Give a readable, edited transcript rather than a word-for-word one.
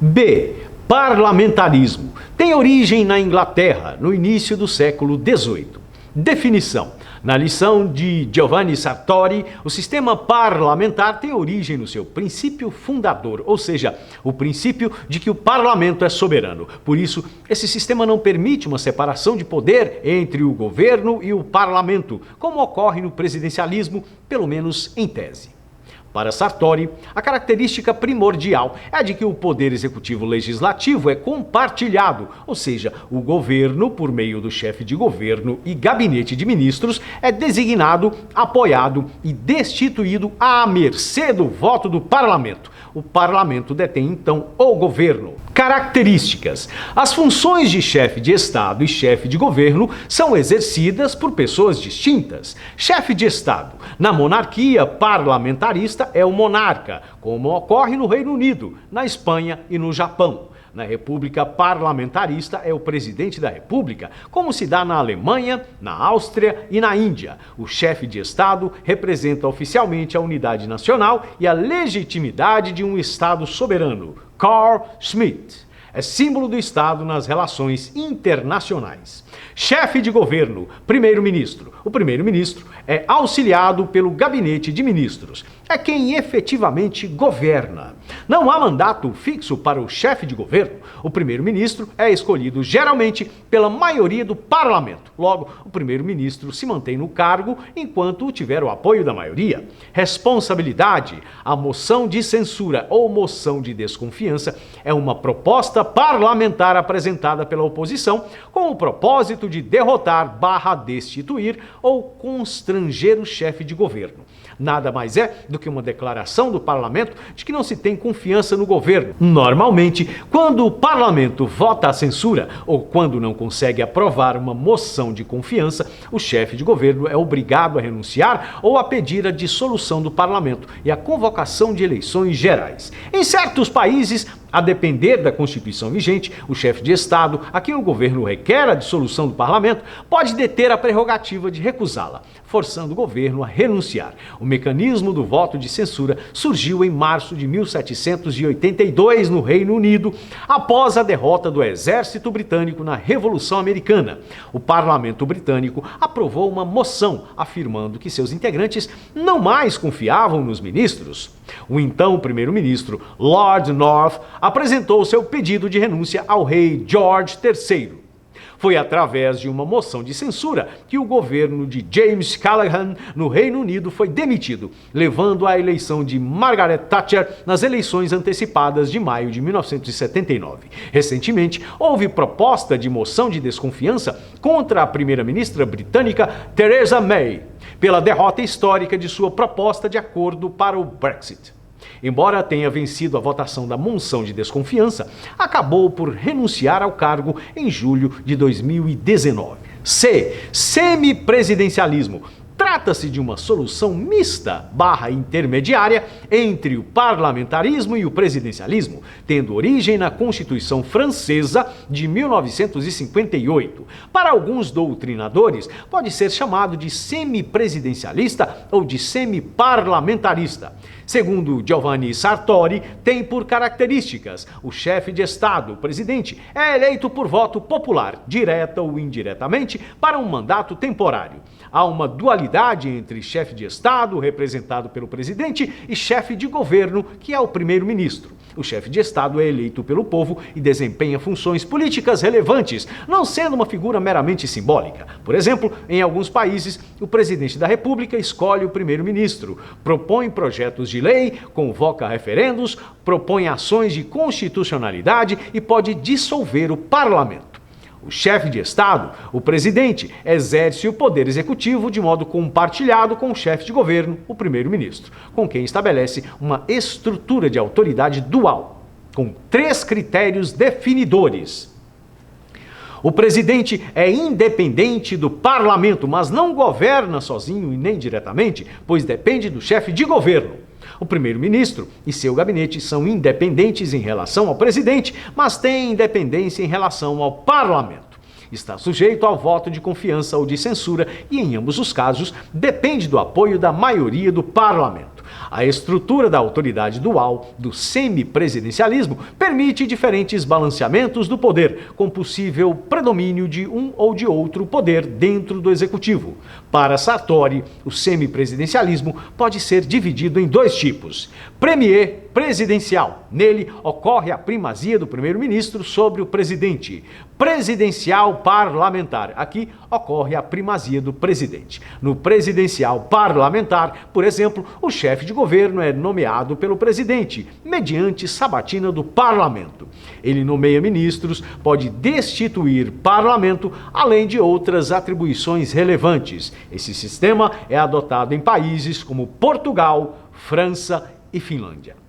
B. Parlamentarismo. Tem origem na Inglaterra, no início do século XVIII. Definição. Na lição de Giovanni Sartori, o sistema parlamentar tem origem no seu princípio fundador, ou seja, o princípio de que o parlamento é soberano. Por isso, esse sistema não permite uma separação de poder entre o governo e o parlamento, como ocorre no presidencialismo, pelo menos em tese. Para Sartori, a característica primordial é a de que o poder executivo legislativo é compartilhado, ou seja, o governo, por meio do chefe de governo e gabinete de ministros, é designado, apoiado e destituído à mercê do voto do parlamento. O parlamento detém, então, o governo. Características. As funções de chefe de Estado e chefe de governo são exercidas por pessoas distintas. Chefe de Estado. Na monarquia parlamentarista é o monarca, como ocorre no Reino Unido, na Espanha e no Japão. Na República Parlamentarista é o presidente da República, como se dá na Alemanha, na Áustria e na Índia. O chefe de Estado representa oficialmente a unidade nacional e a legitimidade de um Estado soberano. Carl Schmitt. É símbolo do Estado nas relações internacionais. Chefe de governo, primeiro-ministro. O primeiro-ministro é auxiliado pelo gabinete de ministros. É quem efetivamente governa. Não há mandato fixo para o chefe de governo. O primeiro-ministro é escolhido geralmente pela maioria do parlamento. Logo, o primeiro-ministro se mantém no cargo enquanto tiver o apoio da maioria. Responsabilidade. A moção de censura ou moção de desconfiança é uma proposta parlamentar apresentada pela oposição com o propósito de derrotar, destituir ou constranger o chefe de governo. Nada mais é do que uma declaração do parlamento de que não se tem confiança no governo. Normalmente, quando o parlamento vota a censura ou quando não consegue aprovar uma moção de confiança, o chefe de governo é obrigado a renunciar ou a pedir a dissolução do parlamento e a convocação de eleições gerais. Em certos países, a depender da Constituição vigente, o chefe de Estado, a quem o governo requer a dissolução do parlamento, pode deter a prerrogativa de recusá-la, forçando o governo a renunciar. O mecanismo do voto de censura surgiu em março de 1782 no Reino Unido, após a derrota do exército britânico na Revolução Americana. O parlamento britânico aprovou uma moção afirmando que seus integrantes não mais confiavam nos ministros. O então primeiro-ministro, Lord North, apresentou seu pedido de renúncia ao rei George III. Foi através de uma moção de censura que o governo de James Callaghan no Reino Unido foi demitido, levando à eleição de Margaret Thatcher nas eleições antecipadas de maio de 1979. Recentemente, houve proposta de moção de desconfiança contra a primeira-ministra britânica Theresa May, pela derrota histórica de sua proposta de acordo para o Brexit. Embora tenha vencido a votação da moção de desconfiança, acabou por renunciar ao cargo em julho de 2019. C. Semipresidencialismo. Trata-se de uma solução mista intermediária entre o parlamentarismo e o presidencialismo, tendo origem na Constituição Francesa de 1958. Para alguns doutrinadores, pode ser chamado de semipresidencialista ou de semiparlamentarista. Segundo Giovanni Sartori, tem por características: o chefe de Estado, o presidente, é eleito por voto popular, direta ou indiretamente, para um mandato temporário. Há uma dualidade entre chefe de Estado, representado pelo presidente, e chefe de governo, que é o primeiro-ministro. O chefe de Estado é eleito pelo povo e desempenha funções políticas relevantes, não sendo uma figura meramente simbólica. Por exemplo, em alguns países, o presidente da República escolhe o primeiro-ministro, propõe projetos de lei, convoca referendos, propõe ações de constitucionalidade e pode dissolver o parlamento. O chefe de Estado, o presidente, exerce o poder executivo de modo compartilhado com o chefe de governo, o primeiro-ministro, com quem estabelece uma estrutura de autoridade dual, com 3 critérios definidores. O presidente é independente do parlamento, mas não governa sozinho e nem diretamente, pois depende do chefe de governo. O primeiro-ministro e seu gabinete são independentes em relação ao presidente, mas têm independência em relação ao parlamento. Está sujeito ao voto de confiança ou de censura e, em ambos os casos, depende do apoio da maioria do parlamento. A estrutura da autoridade dual, do semipresidencialismo, permite diferentes balanceamentos do poder, com possível predomínio de um ou de outro poder dentro do executivo. Para Sartori, o semipresidencialismo pode ser dividido em dois tipos: premier presidencial. Nele ocorre a primazia do primeiro-ministro sobre o presidente. Presidencial parlamentar. Aqui ocorre a primazia do presidente. No presidencial parlamentar, por exemplo, o chefe de governo é nomeado pelo presidente, mediante sabatina do parlamento. Ele nomeia ministros, pode destituir parlamento, além de outras atribuições relevantes. Esse sistema é adotado em países como Portugal, França e Finlândia.